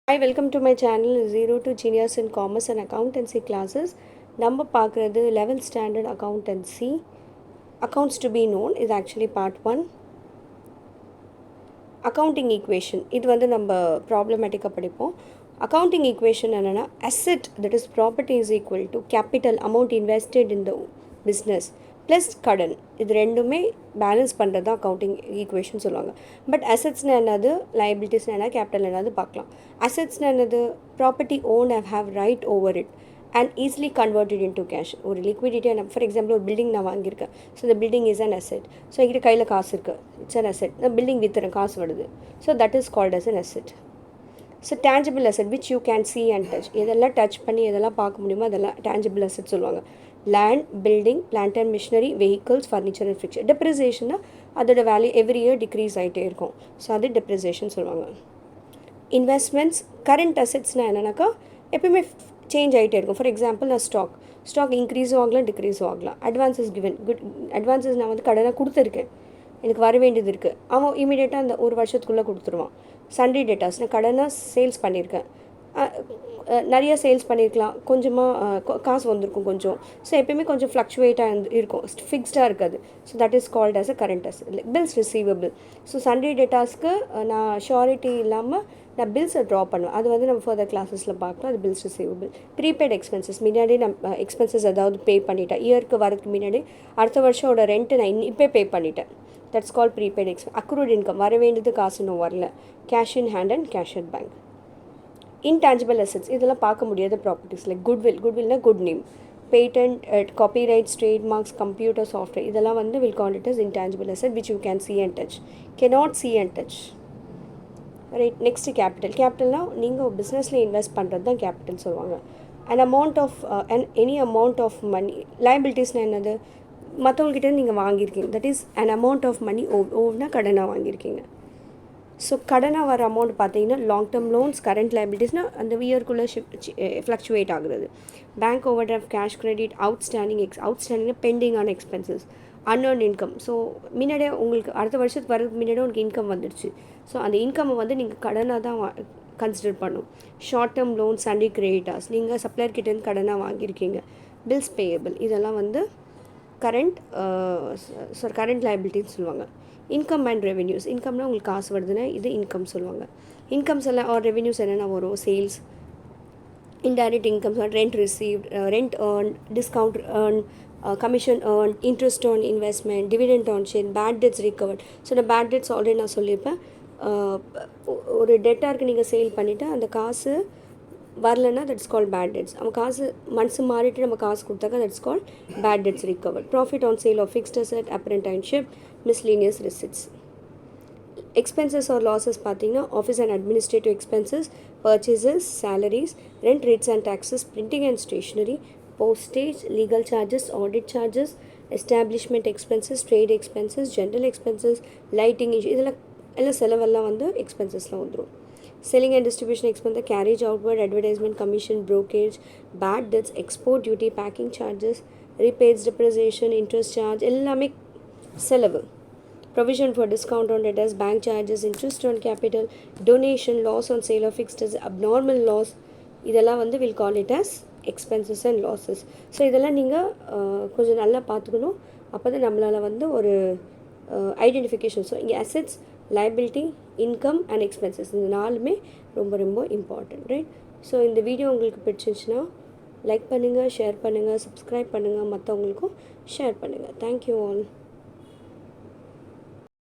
Hi, welcome to my channel Zero to Genius in Commerce and Accountancy classes. நம்ம பார்க்குறது 11th standard accountancy. Accounts to be known is actually part 1. Accounting equation. இது வந்து நம்ம ப்ராப்ளமேட்டிக்காக படிப்போம். Accounting equation என்னென்னா asset that is property is equal to capital amount invested in the business plus கடன் இது ரெண்டுமே பேலன்ஸ் பண்ணுறது தான் அக்கௌண்டிங் ஈக்குவேஷன் சொல்லுவாங்க. பட் அசெட்ஸ்னால் என்னது, லைபிலிட்டிஸ்னால் என்ன, கேபிட்டல் என்னது பார்க்கலாம். அசெட்ஸ்னால் என்னது, property own have right over it and easily converted in to cash. ஒரு லிக்விடிட்டியாக நான் ஃபார் எக்ஸாம்பிள் ஒரு பில்டிங் நான் வாங்கியிருக்கேன். ஸோ இந்த building is an asset. So என்கிட்ட கையில் காசு இருக்குது, இட்ஸ் அன் அசெட். நான் பில்டிங் வித்துறேன், காசு வருது. So that is called as an asset. So tangible asset which you can see and touch. எதெல்லாம் டச் பண்ணி எதெல்லாம் பார்க்க முடியுமோ அதெல்லாம் டேஞ்சிபிள் அசெட் சொல்லுவாங்க. Land, building, plant and machinery, vehicles, furniture and fixture. டெப்ரிசியேஷன்னா அதோட வேல்யூ எவ்ரி இயர் டிக்ரீஸ் ஆகிட்டே இருக்கும். ஸோ அது டெப்ரிசியேஷன் சொல்லுவாங்க. இன்வெஸ்ட்மெண்ட்ஸ், கரண்ட் அசெட்ஸ்னால் என்னென்னாக்கா எப்பயுமே சேஞ்ச் ஆகிட்டே இருக்கும். ஃபார் எக்ஸாம்பிள் நான் ஸ்டாக் இன்க்ரீஸும் ஆகலாம், டிக்ரீஸும் ஆகலாம். அட்வான்ஸஸ் கிவன், அட்வான்ஸஸ் நான் வந்து கடனாக கொடுத்துருக்கேன், எனக்கு வர வேண்டியது இருக்குது, அவன் இமீடியட்டாக அந்த ஒரு வருஷத்துக்குள்ளே கொடுத்துருவான். சண்டே டேட்டாஸ், நான் கடனாக சேல்ஸ் பண்ணியிருக்கேன், நிறைய சேல்ஸ் பண்ணியிருக்கலாம், கொஞ்சமாக காசு வந்திருக்கும் கொஞ்சம். ஸோ எப்பயுமே கொஞ்சம் ஃப்ளக்சுவேட்டாக இருக்கும், ஃபிக்ஸ்டாக இருக்காது. So that is called as a current asset. Bills receivable. So sundry டேட்டாஸ்க்கு நான் ஷியோரிட்டி இல்லாமல் நான் பில்ஸை ட்ரா பண்ணுவேன். அது வந்து நம்ம ஃபர்தர் கிளாஸஸில் பார்க்கலாம். அது பில்ஸ் ரிசீவபிள். ப்ரீபெய்ட் எக்ஸ்பென்சஸ், முன்னாடி நம்ம எக்ஸ்பென்சஸ் ஏதாவது பே பண்ணிட்டேன், இயருக்கு வரதுக்கு முன்னாடி அடுத்த வருஷோட ரெண்ட்டு நான் இப்போ பே பண்ணிட்டேன். That's call prepaid expense. Accrued income, வர வேண்டியது காசு இன்னும் வரல. Cash in hand and cash at bank. Intangible assets, இதெல்லாம் பார்க்க முடியாத ப்ராப்பர்ட்டிஸ் லைக் குட்வில்னா good name, patent, copyrights, trademarks, computer software, இதெல்லாம் வந்து will call it as intangible asset which you can see and touch, cannot see and touch. Right. Next கேபிட்டல்னால் நீங்கள் பிஸ்னஸில் invest பண்ணுறது தான் கேபிட்டல் சொல்லுவாங்க. Any amount of money. லைபிலிட்டிஸ்னால் என்னது, மற்றவங்ககிட்ட நீங்கள் வாங்கியிருக்கீங்க, that is an amount of money ஓவ்னா கடனாக வாங்கியிருக்கீங்க. ஸோ கடனாக வர அமௌண்ட் பார்த்தீங்கன்னா லாங் டேர்ம் லோன்ஸ், கரண்ட் லைபிலிட்டிஸ்னால் அந்த இயர்க்குள்ளே ஃப்ளக்சுவேட் ஆகுறது. Bank overdraft, cash credit, அவுட்ஸ்டாண்டிங்னா பெண்டிங்கான எக்ஸ்பென்சஸ். அன்அர்ன் இன்கம், ஸோ முன்னாடியே உங்களுக்கு அடுத்த வருஷத்துக்கு வரதுக்கு முன்னாடியே உங்களுக்கு இன்கம் வந்துடுச்சு. ஸோ அந்த இன்கம்மை வந்து நீங்கள் கடனாக தான் கன்சிடர் பண்ணும். Short term loans, Sunday creditors, நீங்கள் சப்ளையர் கிட்டேருந்து கடனாக வாங்கியிருக்கீங்க. பில்ஸ் பேயபிள், இதெல்லாம் வந்து கரண்ட் லைபிலிட்டின்னு சொல்லுவாங்க. இன்கம் அண்ட் ரெவென்யூஸ், இன்கம்னா உங்களுக்கு காசு வருதுன்னா இது இன்கம் சொல்லுவாங்க. இன்கம்ஸ் எல்லாம் ஆர் ரெவென்யூஸ் என்னென்ன வரும், sales, indirect incomes, rent received, rent earn, discount earn, commission earn, interest on investment, dividend on share, bad debts recovered. So இந்த பேட் டெட்ஸ் ஆல்ரெடி நான் சொல்லியிருப்பேன். ஒரு டெட்டாருக்கு நீங்கள் சேல் பண்ணிவிட்டு அந்த காசு வரலன்னா தட்ஸ் கால் பேட் டெட்ஸ். அவன் காசு மனசு மாறிட்டு நம்ம காசு கொடுத்தாக்கா that's call bad debts recovered. Profit on sale of fixed asset, apprenticeship, miscellaneous receipts. Expenses or losses பார்த்தீங்கன்னா office and administrative expenses, purchases, salaries, rent, rates and taxes, printing and stationery, postage, legal charges, audit charges, establishment expenses, trade expenses, general expenses, lighting, இதெல்லாம் எல்லாம் செலவெல்லாம் வந்து எக்ஸ்பென்சஸில் வந்துடும். Selling and distribution expense, carriage outward, advertisement, commission, brokerage, bad debts, export duty, packing charges, rebates, depreciation, interest charge, எல்லாமே செலவு. Provision for discount on debtors, bank charges, interest on capital, donation, loss on sale of fixed, abnormal loss, இதெல்லாம் வந்து will call it as expenses and losses. So இதெல்லாம் நீங்கள் கொஞ்சம் நல்லா பார்த்துக்கணும். அப்போ தான் நம்மளால் வந்து ஒரு ஐடென்டிஃபிகேஷன். ஸோ இங்கே assets, liability, income and expenses, இந்த நாலுமே ரொம்ப ரொம்ப இம்பார்ட்டன்ட். ரைட். ஸோ இந்த வீடியோ உங்களுக்கு பிடிச்சிருந்துச்சுன்னா லைக் பண்ணுங்கள், ஷேர் பண்ணுங்கள், சப்ஸ்கிரைப் பண்ணுங்கள், மற்றவங்களுக்கும் ஷேர் பண்ணுங்கள். Thank you all.